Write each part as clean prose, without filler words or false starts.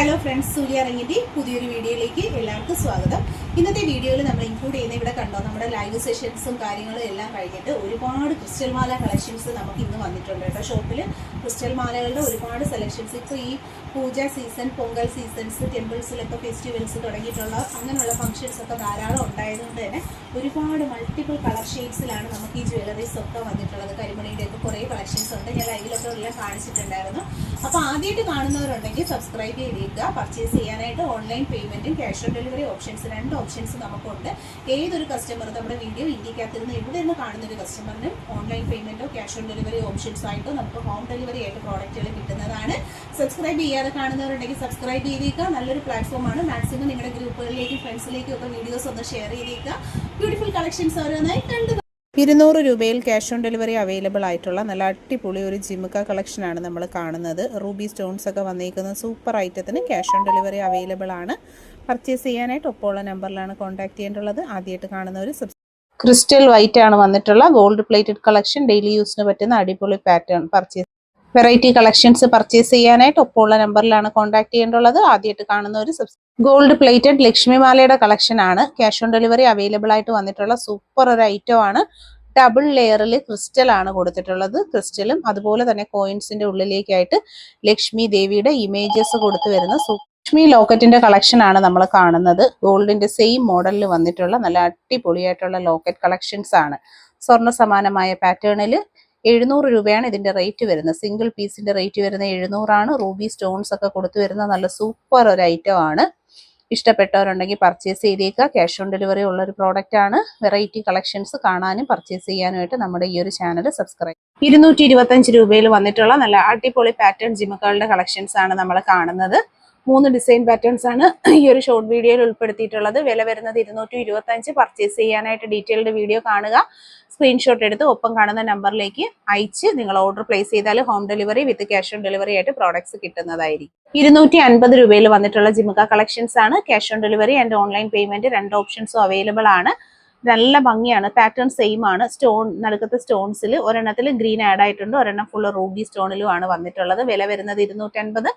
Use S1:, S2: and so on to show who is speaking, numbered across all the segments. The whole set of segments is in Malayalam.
S1: ഹലോ ഫ്രണ്ട്സ്, സൂര്യ റങ്ങിൻ്റെ പുതിയൊരു വീഡിയോയിലേക്ക് എല്ലാവർക്കും സ്വാഗതം. ഇന്നത്തെ വീഡിയോയിൽ നമ്മൾ ഇൻക്ലൂഡ് ചെയ്യുന്ന ഇവിടെ കണ്ടോ, നമ്മുടെ ലൈവ് സെഷൻസും കാര്യങ്ങളും എല്ലാം കഴിഞ്ഞിട്ട് ഒരുപാട് ക്രിസ്റ്റൽ മാല കളക്ഷൻസ് നമുക്ക് ഇന്ന് വന്നിട്ടുണ്ട് കേട്ടോ. ഷോപ്പിൽ ക്രിസ്റ്റൽ മാലകളുടെ ഒരുപാട് സെലക്ഷൻസ് ഇപ്പോൾ ഈ പൂജ സീസൺ, പൊങ്കൽ സീസൺസ്, ടെമ്പിൾസിലൊക്കെ ഫെസ്റ്റിവൽസ് തുടങ്ങിയിട്ടുള്ള അങ്ങനെയുള്ള ഫംഗ്ഷൻസ് ഒക്കെ ധാരാളം ഉണ്ടായതുകൊണ്ട് തന്നെ ഒരുപാട് മൾട്ടിപ്പിൾ കളർ ഷെയ്ഡ്സിലാണ് നമുക്ക് ഈ ജ്വല്ലറീസ് ഒക്കെ വന്നിട്ടുള്ളത്. കരിമണിയുടെ ഒക്കെ കുറേ കളക്ഷൻസ് ഉണ്ട്. ഞാൻ ലൈവിലൊക്കെ എല്ലാം കാണിച്ചിട്ടുണ്ടായിരുന്നു. അപ്പോൾ ആദ്യമായിട്ട് കാണുന്നവരുണ്ടെങ്കിൽ സബ്സ്ക്രൈബ് ചെയ്തേക്കുക. പർച്ചേസ് ചെയ്യാനായിട്ട് ഓൺലൈൻ പേയ്മെൻറ്റും ക്യാഷ് ഓൺ ഡെലിവറി ഓപ്ഷൻസ്, രണ്ട് ഓപ്ഷൻസ് നമുക്കുണ്ട്. ഏതൊരു കസ്റ്റമർ നമ്മുടെ വീഡിയോ ഇന്ത്യക്കകത്തിരുന്ന് എവിടെ നിന്ന് കാണുന്ന ഒരു കസ്റ്റമറിനും ഓൺലൈൻ പേയ്മെൻറ്റോ ക്യാഷ് ഓൺ ഡെലിവറി ഓപ്ഷൻസ് ആയിട്ടോ നമുക്ക് ഹോം ഡെലിവറി ആയിട്ട് പ്രോഡക്റ്റുകൾ കിട്ടുന്നതാണ്. സബ്സ്ക്രൈബ് ചെയ്യാതെ കാണുന്നവരുണ്ടെങ്കിൽ സബ്സ്ക്രൈബ് ചെയ്തേക്കുക. നല്ലൊരു പ്ലാറ്റ്ഫോമാണ്. മാക്സിമം നിങ്ങളുടെ ഗ്രൂപ്പുകളിലേക്കും ഫ്രണ്ട്സിലേക്കും ഒക്കെ വീഡിയോസ് ഒന്ന് ഷെയർ ചെയ്തേക്കുക. ബ്യൂട്ടിഫുൾ കളക്ഷൻസ് ഓരോന്നായി കണ്ടു. 200 രൂപയിൽ ക്യാഷ് ഓൺ ഡെലിവറി അവൈലബിൾ ആയിട്ടുള്ള നല്ല അടിപൊളി ഒരു ജിമുക്ക കളക്ഷനാണ് നമ്മൾ കാണുന്നത്. റൂബി സ്റ്റോൺസ് ഒക്കെ വന്നിരിക്കുന്ന സൂപ്പർ ഐറ്റത്തിന് ക്യാഷ് ഓൺ ഡെലിവറി അവൈലബിൾ ആണ്. പർച്ചേസ് ചെയ്യാനായിട്ട് ഒപ്പമുള്ള നമ്പറിലാണ് കോൺടാക്ട് ചെയ്യേണ്ടത്. ആദ്യമായിട്ട് കാണുന്നവർ ക്രിസ്റ്റൽ വൈറ്റ് ആണ് വന്നിട്ടുള്ള ഗോൾഡ് പ്ലേറ്റഡ് കളക്ഷൻ. ഡെയിലി യൂസിന് പറ്റുന്ന അടിപൊളി പാറ്റേൺ വെറൈറ്റി കളക്ഷൻസ് പർച്ചേസ് ചെയ്യാനായിട്ട് ഒപ്പമുള്ള നമ്പറിലാണ് കോൺടാക്ട് ചെയ്യേണ്ടത്. ആദ്യമായിട്ട് കാണുന്നവർ ഗോൾഡ് പ്ലേറ്റഡ് ലക്ഷ്മി മാലയുടെ കളക്ഷൻ ആണ്. ക്യാഷ് ഓൺ ഡെലിവറി അവൈലബിൾ ആയിട്ട് വന്നിട്ടുള്ള സൂപ്പർ ഒരു ഐറ്റം ആണ്. ഡബിൾ ലെയറിൽ ക്രിസ്റ്റൽ ആണ് കൊടുത്തിട്ടുള്ളത്. ക്രിസ്റ്റലും അതുപോലെ തന്നെ കോയിൻസിന്റെ ഉള്ളിലേക്കായിട്ട് ലക്ഷ്മി ദേവിയുടെ ഇമേജസ് കൊടുത്തു വരുന്ന ലക്ഷ്മി ലോക്കറ്റിന്റെ കളക്ഷൻ ആണ് നമ്മൾ കാണുന്നത്. ഗോൾഡിന്റെ സെയിം മോഡലിൽ വന്നിട്ടുള്ള നല്ല അടിപൊളിയായിട്ടുള്ള ലോക്കറ്റ് കളക്ഷൻസ് ആണ്. സ്വർണ്ണ സമാനമായ പാറ്റേണിൽ 700 രൂപയാണ് ഇതിന്റെ റേറ്റ് വരുന്നത്. സിംഗിൾ പീസിന്റെ റേറ്റ് വരുന്നത് 700 ആണ്. റൂബി സ്റ്റോൺസ് ഒക്കെ കൊടുത്തു വരുന്ന നല്ല സൂപ്പർ ഒരു ഐറ്റം ആണ്. ഇഷ്ടപ്പെട്ടവരുണ്ടെങ്കിൽ പർച്ചേസ് ചെയ്തേക്കുക. ക്യാഷ് ഓൺ ഡെലിവറി ഉള്ള ഒരു പ്രോഡക്റ്റ് ആണ്. വെറൈറ്റി കളക്ഷൻസ് കാണാനും പർച്ചേസ് ചെയ്യാനുമായിട്ട് നമ്മുടെ ഈ ഒരു ചാനൽ സബ്സ്ക്രൈബ്. 225 രൂപയിൽ വന്നിട്ടുള്ള നല്ല അടിപൊളി പാറ്റേൺ ജിമുക്കളുടെ കളക്ഷൻസ് ആണ് നമ്മൾ കാണുന്നത്. 3 ഡിസൈൻ പാറ്റേൺസ് ആണ് ഈ ഒരു ഷോർട്ട് വീഡിയോയിൽ ഉൾപ്പെടുത്തിയിട്ടുള്ളത്. വില വരുന്നത് 225. പർച്ചേസ് ചെയ്യാനായിട്ട് ഡീറ്റെയിൽഡ് വീഡിയോ കാണുക. സ്ക്രീൻഷോട്ട് എടുത്ത് ഒപ്പം കാണുന്ന നമ്പറിലേക്ക് അയച്ച് നിങ്ങൾ ഓർഡർ പ്ലേസ് ചെയ്താൽ home delivery with cash on delivery ആയിട്ട് പ്രോഡക്ട്സ് കിട്ടുന്നതായിരിക്കും. 250 രൂപയിൽ വന്നിട്ടുള്ള ജിമുക്ക കളക്ഷൻസ് ആണ്. Cash on delivery and online payment രണ്ട് ഓപ്ഷൻസും അവൈലബിൾ ആണ്. നല്ല ഭംഗിയാണ്. പാറ്റേൺ സെയിം ആണ്. സ്റ്റോൺ നടുക്കത്തെ സ്റ്റോൺസിൽ ഒരെണ്ണത്തിൽ ഗ്രീൻ ആഡ് ആയിട്ടുണ്ട്, ഒരെണ്ണം ഫുള്ള് റൂബി സ്റ്റോണിലും ആണ് വന്നിട്ടുള്ളത്. വില വരുന്നത് 250.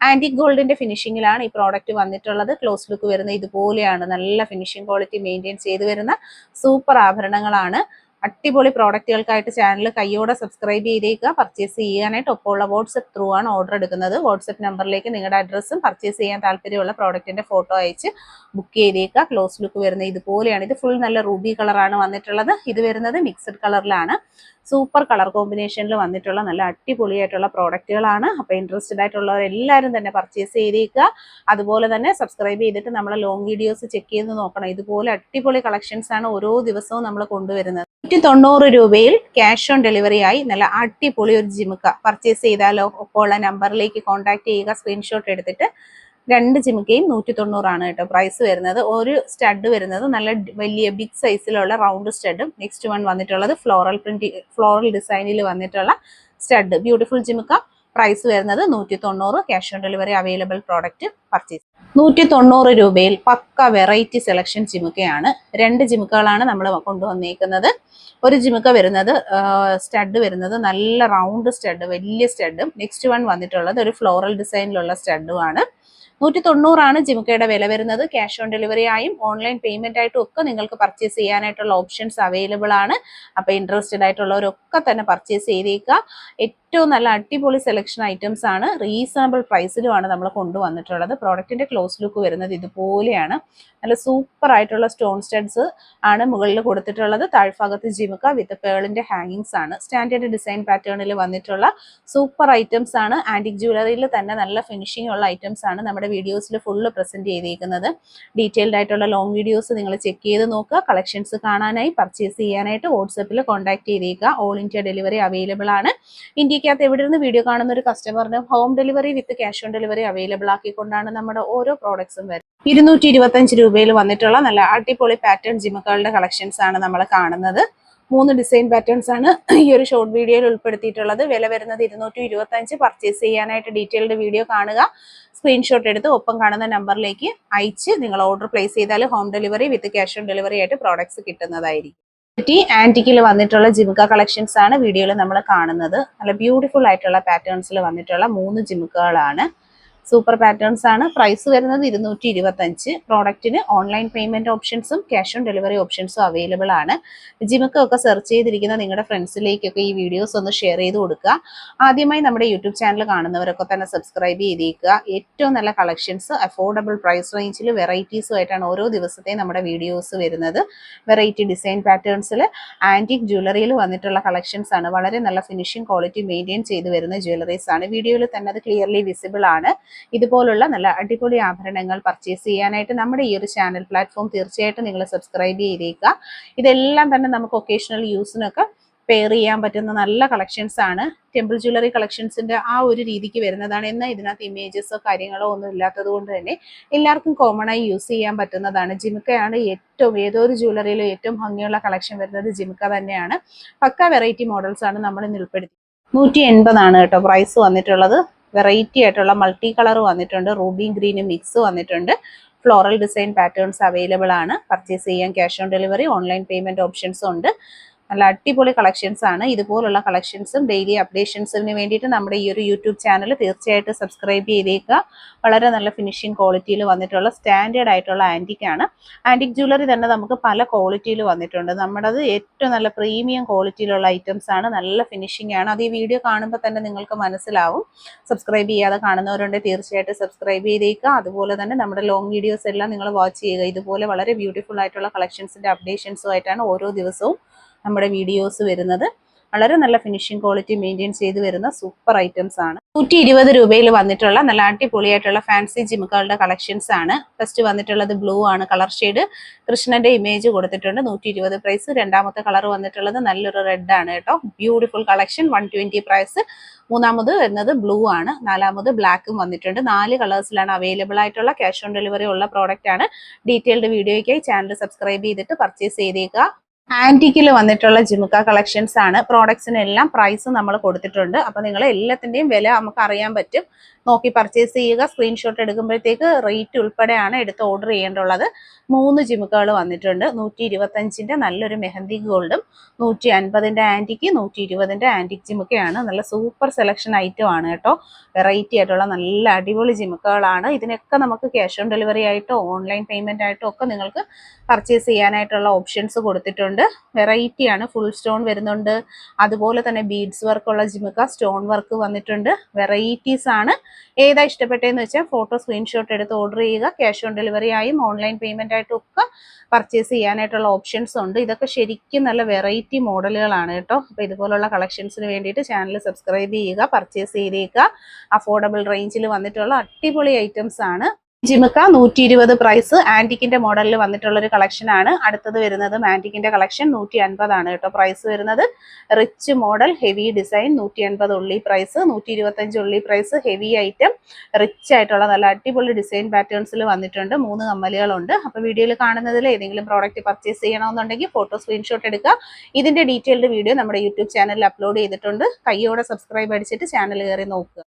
S1: ആന്റിക് ഗോൾഡിന്റെ ഫിനിഷിംഗിലാണ് ഈ പ്രോഡക്റ്റ് വന്നിട്ടുള്ളത്. ക്ലോസ് ലുക്ക് വരുന്നത് ഇതുപോലെയാണ്. നല്ല ഫിനിഷിംഗ് ക്വാളിറ്റി മെയിൻറ്റെയിൻ ചെയ്ത് വരുന്ന സൂപ്പർ ആഭരണങ്ങളാണ്. അടിപൊളി പ്രോഡക്റ്റുകൾക്കായിട്ട് ചാനൽ കയ്യോടെ സബ്സ്ക്രൈബ് ചെയ്തേക്കുക. പർച്ചേസ് ചെയ്യാനായിട്ട് ഒപ്പമുള്ള വാട്സ്ആപ്പ് ത്രൂ ആണ് ഓർഡർ എടുക്കുന്നത്. വാട്സ്ആപ്പ് നമ്പറിലേക്ക് നിങ്ങളുടെ അഡ്രസ്സും പർച്ചേസ് ചെയ്യാൻ താല്പര്യമുള്ള പ്രോഡക്റ്റിന്റെ ഫോട്ടോ അയച്ച് ബുക്ക് ചെയ്തേക്കുക. ക്ലോസ് ലുക്ക് വരുന്നത് ഇതുപോലെയാണ്. ഇത് ഫുൾ നല്ല റൂബി കളറാണ് വന്നിട്ടുള്ളത്. ഇത് വരുന്നത് മിക്സഡ് കളറിലാണ്. സൂപ്പർ കളർ കോമ്പിനേഷനിൽ വന്നിട്ടുള്ള നല്ല അടിപൊളിയായിട്ടുള്ള പ്രോഡക്റ്റുകളാണ്. അപ്പോൾ ഇൻട്രസ്റ്റഡ് ആയിട്ടുള്ളവർ എല്ലാവരും തന്നെ പർച്ചേസ് ചെയ്തേക്കുക. അതുപോലെ തന്നെ സബ്സ്ക്രൈബ് ചെയ്തിട്ട് നമ്മളെ ലോങ് വീഡിയോസ് ചെക്ക് ചെയ്ത് നോക്കണം. ഇതുപോലെ അടിപൊളി കളക്ഷൻസ് ആണ് ഓരോ ദിവസവും നമ്മൾ കൊണ്ടുവരുന്നത്. 190 രൂപയിൽ ക്യാഷ് ഓൺ ഡെലിവറി ആയി നല്ല അടിപൊളി ഒരു ജിമുക്ക പർച്ചേസ് ചെയ്താലോ ഒപ്പമുള്ള നമ്പറിലേക്ക് കോൺടാക്ട് ചെയ്യുക. സ്ക്രീൻഷോട്ട് എടുത്തിട്ട് രണ്ട് ജിമുക്കയും 190 ആണ് കേട്ടോ പ്രൈസ് വരുന്നത്. ഒരു സ്റ്റഡ് വരുന്നത് നല്ല വലിയ ബിഗ് സൈസിലുള്ള റൗണ്ട് സ്റ്റഡും, നെക്സ്റ്റ് വൺ വന്നിട്ടുള്ളത് ഫ്ലോറൽ ഡിസൈനിൽ വന്നിട്ടുള്ള സ്റ്റഡ്. ബ്യൂട്ടിഫുൾ ജിമുക്ക. പ്രൈസ് വരുന്നത് 190. Cash on delivery available product purchase. 190 രൂപയിൽ പക്ക വെറൈറ്റി സെലക്ഷൻ ജിമുക്കയാണ്. രണ്ട് ജിമുക്കകളാണ് നമ്മൾ കൊണ്ടുവന്നേക്കുന്നത്. ഒരു ജിമുക്ക വരുന്നത് സ്റ്റഡ് വരുന്നത് നല്ല റൗണ്ട് സ്റ്റഡ്, വലിയ സ്റ്റഡും, നെക്സ്റ്റ് വൺ വന്നിട്ടുള്ളത് ഒരു ഫ്ലോറൽ ഡിസൈനിലുള്ള സ്റ്റഡും ആണ്. 190 ആണ് ജിമുക്കയുടെ വില വരുന്നത്. ക്യാഷ് ഓൺ ഡെലിവറി ആയും ഓൺലൈൻ പേയ്മെന്റ് ആയിട്ടും ഒക്കെ നിങ്ങൾക്ക് പർച്ചേസ് ചെയ്യാനായിട്ടുള്ള ഓപ്ഷൻസ് അവൈലബിൾ ആണ്. അപ്പോൾ ഇൻട്രസ്റ്റഡ് ആയിട്ടുള്ളവരൊക്കെ തന്നെ പർച്ചേസ് ചെയ്തേക്കുക. ഏറ്റവും നല്ല അടിപൊളി സെലക്ഷൻ ഐറ്റംസ് ആണ്. റീസണബിൾ പ്രൈസിലുമാണ് നമ്മൾ കൊണ്ടുവന്നിട്ടുള്ളത്. പ്രോഡക്റ്റിന്റെ ക്ലോസ് ലുക്ക് വരുന്നത് ഇതുപോലെയാണ്. നല്ല സൂപ്പർ ആയിട്ടുള്ള സ്റ്റോൺ സ്റ്റഡ്സ് ആണ് മുകളിൽ കൊടുത്തിട്ടുള്ളത്. താഴ്ഭാഗത്ത് ജിമുക്ക വിത്ത് പേളിന്റെ ഹാങ്ങിങ്സ് ആണ്. സ്റ്റാൻഡേർഡ് ഡിസൈൻ പാറ്റേണിൽ വന്നിട്ടുള്ള സൂപ്പർ ഐറ്റംസ് ആണ്. ആന്റിക് ജ്വല്ലറിയിൽ തന്നെ നല്ല ഫിനിഷിംഗ് ഉള്ള ഐറ്റംസ് ആണ് നമ്മുടെ വീഡിയോസിൽ ഫുള്ള് പ്രസന്റ് ചെയ്തിരിക്കുന്നത്. ഡീറ്റെയിൽഡ് ആയിട്ടുള്ള ലോങ് വീഡിയോസ് നിങ്ങൾ ചെക്ക് ചെയ്ത് നോക്കുക. കളക്ഷൻസ് കാണാനായി പർച്ചേസ് ചെയ്യാനായിട്ട് വാട്സാപ്പിൽ കോൺടാക്ട് ചെയ്തേക്കുക. ഓൾ ഇന്ത്യ ഡെലിവറി അവൈലബിൾ ആണ്. ഇന്ത്യക്കകത്ത് എവിടെ നിന്ന് വീഡിയോ കാണുന്ന ഒരു കസ്റ്റമറിന് home delivery with cash on delivery available ആക്കിക്കൊണ്ടാണ് നമ്മുടെ ഓരോ പ്രോഡക്ട്സും വരുന്നത്. 225 രൂപയിൽ വന്നിട്ടുള്ള നല്ല അടിപൊളി പാറ്റേൺ ജിമുക്കളുടെ കളക്ഷൻസ് ആണ് നമ്മൾ കാണുന്നത്. 3 ഡിസൈൻ പാറ്റേൺസ് ആണ് ഈ ഒരു ഷോർട്ട് വീഡിയോയിൽ ഉൾപ്പെടുത്തിയിട്ടുള്ളത്. വില വരുന്നത് 225. പർച്ചേസ് ചെയ്യാനായിട്ട് ഡീറ്റെയിൽഡ് വീഡിയോ കാണുക. സ്ക്രീൻഷോട്ട് എടുത്ത് ഒപ്പം കാണുന്ന നമ്പറിലേക്ക് അയച്ച് നിങ്ങൾ ഓർഡർ പ്ലേസ് ചെയ്താൽ home delivery with cash on delivery ആയിട്ട് പ്രോഡക്ട്സ് കിട്ടുന്നതായിരിക്കും. ആന്റിക്കിൽ വന്നിട്ടുള്ള ജിമുക്ക കളക്ഷൻസ് ആണ് വീഡിയോയിൽ നമ്മൾ കാണുന്നത്. നല്ല ബ്യൂട്ടിഫുൾ ആയിട്ടുള്ള പാറ്റേൺസിൽ വന്നിട്ടുള്ള 3 ജിമുക്കകളാണ്. സൂപ്പർ പാറ്റേൺസ് ആണ്. പ്രൈസ് വരുന്നത് 225. പ്രോഡക്റ്റിന് ഓൺലൈൻ പേയ്മെന്റ് ഓപ്ഷൻസും ക്യാഷ് ഓൺ ഡെലിവറി ഓപ്ഷൻസും അവൈലബിൾ ആണ്. ജിമിക്കൊക്കെ സെർച്ച് ചെയ്തിരിക്കുന്ന നിങ്ങളുടെ ഫ്രണ്ട്സിലേക്കൊക്കെ ഈ വീഡിയോസ് ഒന്ന് ഷെയർ ചെയ്ത് കൊടുക്കുക. ആദ്യമായി നമ്മുടെ യൂട്യൂബ് ചാനൽ കാണുന്നവരൊക്കെ തന്നെ സബ്സ്ക്രൈബ് ചെയ്തേക്കുക. ഏറ്റവും നല്ല കളക്ഷൻസ് അഫോർഡബിൾ പ്രൈസ് റേഞ്ചിൽ വെറൈറ്റീസുമായിട്ടാണ് ഓരോ ദിവസത്തെയും നമ്മുടെ വീഡിയോസ് വരുന്നത്. വെറൈറ്റി ഡിസൈൻ പാറ്റേൺസിൽ ആന്റിക് ജ്വല്ലറിയിൽ വന്നിട്ടുള്ള കളക്ഷൻസ് ആണ്. വളരെ നല്ല ഫിനിഷിംഗ് ക്വാളിറ്റി മെയിൻറ്റെയിൻ ചെയ്ത് വരുന്ന ജ്വല്ലറീസ് ആണ്. വീഡിയോയിൽ തന്നെ അത് ക്ലിയർലി വിസിബിൾ ആണ്. ഇതുപോലുള്ള നല്ല അടിപൊളി ആഭരണങ്ങൾ പർച്ചേസ് ചെയ്യാനായിട്ട് നമ്മുടെ ഈ ഒരു ചാനൽ പ്ലാറ്റ്ഫോം തീർച്ചയായിട്ടും നിങ്ങൾ സബ്സ്ക്രൈബ് ചെയ്തേക്കുക. ഇതെല്ലാം തന്നെ നമുക്ക് ഒക്കേഷണൽ യൂസിനൊക്കെ പെയർ ചെയ്യാൻ പറ്റുന്ന നല്ല കളക്ഷൻസ് ആണ്. ടെമ്പിൾ ജ്വല്ലറി കളക്ഷൻസിന്റെ ആ ഒരു രീതിക്ക് വരുന്നതാണ്. എന്നാൽ ഇതിനകത്ത് ഇമേജസോ കാര്യങ്ങളോ ഒന്നും ഇല്ലാത്തത് കൊണ്ട് തന്നെ എല്ലാവർക്കും കോമൺ ആയി യൂസ് ചെയ്യാൻ പറ്റുന്നതാണ്. ജിമിക്കയാണ് ഏതൊരു ജ്വല്ലറിയിലും ഏറ്റവും ഭംഗിയുള്ള കളക്ഷൻ വരുന്നത് ജിമിക്ക തന്നെയാണ്. പക്ക വെറൈറ്റി മോഡൽസ് ആണ് നമ്മൾ ഇന്ന് ഉൾപ്പെടുത്തി. 180 ആണ് കേട്ടോ പ്രൈസ് വന്നിട്ടുള്ളത്. വെറൈറ്റി ആയിട്ടുള്ള മൾട്ടി കളർ വന്നിട്ടുണ്ട്. റൂബി ഗ്രീനും മിക്സ് വന്നിട്ടുണ്ട്. ഫ്ലോറൽ ഡിസൈൻ പാറ്റേൺസ് അവൈലബിൾ ആണ്. പർച്ചേസ് ചെയ്യാൻ cash on delivery online payment ഓപ്ഷൻസും ഉണ്ട്. നല്ല അടിപൊളി കളക്ഷൻസ് ആണ്. ഇതുപോലുള്ള കളക്ഷൻസും ഡെയിലി അപ്ഡേഷൻസിന് വേണ്ടിയിട്ട് നമ്മുടെ ഈ ഒരു യൂട്യൂബ് ചാനൽ തീർച്ചയായിട്ടും സബ്സ്ക്രൈബ് ചെയ്തേക്കുക. വളരെ നല്ല ഫിനിഷിംഗ് ക്വാളിറ്റിയിൽ വന്നിട്ടുള്ള സ്റ്റാൻഡേർഡ് ആയിട്ടുള്ള ആന്റിക് ആണ്. ആന്റിക് ജ്വല്ലറി തന്നെ നമുക്ക് പല ക്വാളിറ്റിയിൽ വന്നിട്ടുണ്ട്. നമ്മുടേത് ഏറ്റവും നല്ല പ്രീമിയം ക്വാളിറ്റിയിലുള്ള ഐറ്റംസ് ആണ്. നല്ല ഫിനിഷിംഗ് ആണ്. അത് ഈ വീഡിയോ കാണുമ്പോൾ തന്നെ നിങ്ങൾക്ക് മനസ്സിലാവും. സബ്സ്ക്രൈബ് ചെയ്യാതെ കാണുന്നവരുണ്ടെങ്കിൽ തീർച്ചയായിട്ടും സബ്സ്ക്രൈബ് ചെയ്തേക്കുക. അതുപോലെ തന്നെ നമ്മുടെ ലോങ് വീഡിയോസ് എല്ലാം നിങ്ങൾ വാച്ച് ചെയ്യുക. ഇതുപോലെ വളരെ ബ്യൂട്ടിഫുൾ ആയിട്ടുള്ള കളക്ഷൻസിന്റെ അപ്ഡേഷൻസുമായിട്ടാണ് ഓരോ ദിവസവും നമ്മുടെ വീഡിയോസ് വരുന്നത്. വളരെ നല്ല ഫിനിഷിംഗ് ക്വാളിറ്റി മെയിൻറ്റെയിൻ ചെയ്ത് വരുന്ന സൂപ്പർ ഐറ്റംസ് ആണ്. 120 രൂപയിൽ വന്നിട്ടുള്ള നല്ല അടിപൊളിയായിട്ടുള്ള ഫാൻസി ജിമിക്കുകളുടെ കളക്ഷൻസ് ആണ്. ഫസ്റ്റ് വന്നിട്ടുള്ളത് ബ്ലൂ ആണ് കളർ ഷെയ്ഡ്. കൃഷ്ണന്റെ ഇമേജ് കൊടുത്തിട്ടുണ്ട്. 120 പ്രൈസ്. രണ്ടാമത്തെ കളർ വന്നിട്ടുള്ളത് നല്ലൊരു റെഡ് ആണ് കേട്ടോ. Beautiful collection. 120 പ്രൈസ്. മൂന്നാമത് വരുന്നത് ബ്ലൂ ആണ്. നാലാമത് ബ്ലാക്കും വന്നിട്ടുണ്ട്. 4 കളേഴ്സിലാണ് അവൈലബിൾ ആയിട്ടുള്ള. ക്യാഷ് ഓൺ ഡെലിവറി ഉള്ള പ്രോഡക്റ്റ് ആണ്. ഡീറ്റെയിൽഡ് വീഡിയോയ്ക്കായി ചാനൽ സബ്സ്ക്രൈബ് ചെയ്തിട്ട് പർച്ചേസ് ചെയ്തേക്കുക. ആന്റിക്കിൽ വന്നിട്ടുള്ള ജിമിക്ക കളക്ഷൻസ് ആണ്. പ്രോഡക്ട്സിനെല്ലാം പ്രൈസ് നമ്മൾ കൊടുത്തിട്ടുണ്ട്. അപ്പൊ നിങ്ങൾ എല്ലാത്തിന്റെയും വില നമുക്ക് അറിയാൻ പറ്റും. നോക്കി പർച്ചേസ് ചെയ്യുക. സ്ക്രീൻഷോട്ട് എടുക്കുമ്പോഴത്തേക്ക് റേറ്റ് ഉൾപ്പെടെയാണ് എടുത്ത് ഓർഡർ ചെയ്യേണ്ടുള്ളത്. 3 ജിമിക്കകൾ വന്നിട്ടുണ്ട്. 125ന്റെ നല്ലൊരു മെഹന്തി ഗോൾഡും 150ന്റെ ആന്റിക്ക് 120ന്റെ ആന്റിക് ജിമിക്കയാണ്. നല്ല സൂപ്പർ സെലക്ഷൻ ഐറ്റം ആണ് കേട്ടോ. വെറൈറ്റി ആയിട്ടുള്ള നല്ല അടിപൊളി ജിമിക്കകളാണ്. ഇതിനൊക്കെ നമുക്ക് ക്യാഷ് ഓൺ ഡെലിവറി ആയിട്ടോ ഓൺലൈൻ പേയ്മെന്റ് ആയിട്ടോ ഒക്കെ നിങ്ങൾക്ക് പർച്ചേസ് ചെയ്യാനായിട്ടുള്ള ഓപ്ഷൻസ് കൊടുത്തിട്ടുണ്ട്. വെറൈറ്റി ആണ്. ഫുൾ സ്റ്റോൺ വരുന്നുണ്ട്. അതുപോലെ തന്നെ ബീഡ്സ് വർക്കുള്ള ജിമിക്ക സ്റ്റോൺ വർക്ക് വന്നിട്ടുണ്ട്. വെറൈറ്റീസ് ആണ്. ഏതാ ഇഷ്ടപ്പെട്ടതെന്ന് വെച്ചാൽ ഫോട്ടോ സ്ക്രീൻഷോട്ട് എടുത്ത് ഓർഡർ ചെയ്യുക. ക്യാഷ് ഓൺ ഡെലിവറി ആയും ഓൺലൈൻ പേയ്മെന്റ് ആയിട്ടും ഒക്കെ പർച്ചേസ് ചെയ്യാനായിട്ടുള്ള ഓപ്ഷൻസ് ഉണ്ട്. ഇതൊക്കെ ശരിക്കും നല്ല വെറൈറ്റി മോഡലുകളാണ് കേട്ടോ. അപ്പൊ ഇതുപോലുള്ള കളക്ഷൻസിന് വേണ്ടിയിട്ട് ചാനൽ സബ്സ്ക്രൈബ് ചെയ്യുക. പർച്ചേസ് ചെയ്തേക്കുക. അഫോർഡബിൾ റേഞ്ചിൽ വന്നിട്ടുള്ള അടിപൊളി ഐറ്റംസ് ആണ്. ജിമിക്ക 120 പ്രൈസ്. ആന്റിക്കിന്റെ മോഡലിൽ വന്നിട്ടുള്ള ഒരു കളക്ഷൻ ആണ്. അടുത്തത് വരുന്നത് ആന്റിക്കിന്റെ കളക്ഷൻ 150 ആണ് കേട്ടോ പ്രൈസ് വരുന്നത്. റിച്ച് മോഡൽ ഹെവി ഡിസൈൻ 150 ഉള്ളി പ്രൈസ്. 125 ഉള്ളി പ്രൈസ്. ഹെവി ഐറ്റം റിച്ച് ആയിട്ടുള്ള നല്ല അടിപൊളി ഡിസൈൻ പാറ്റേൺസിൽ വന്നിട്ടുണ്ട്. 3 കമ്മലുകളുണ്ട്. അപ്പൊ വീഡിയോയിൽ കാണുന്നതിൽ ഏതെങ്കിലും പ്രോഡക്റ്റ് പർച്ചേസ് ചെയ്യണമെന്നുണ്ടെങ്കിൽ ഫോട്ടോ സ്ക്രീൻഷോട്ട് എടുക്കുക. ഇതിന്റെ ഡീറ്റെയിൽഡ് വീഡിയോ നമ്മുടെ യൂട്യൂബ് ചാനലിൽ അപ്ലോഡ് ചെയ്തിട്ടുണ്ട്. കയ്യോടെ സബ്സ്ക്രൈബ് അടിച്ചിട്ട് ചാനൽ കയറി നോക്കുക.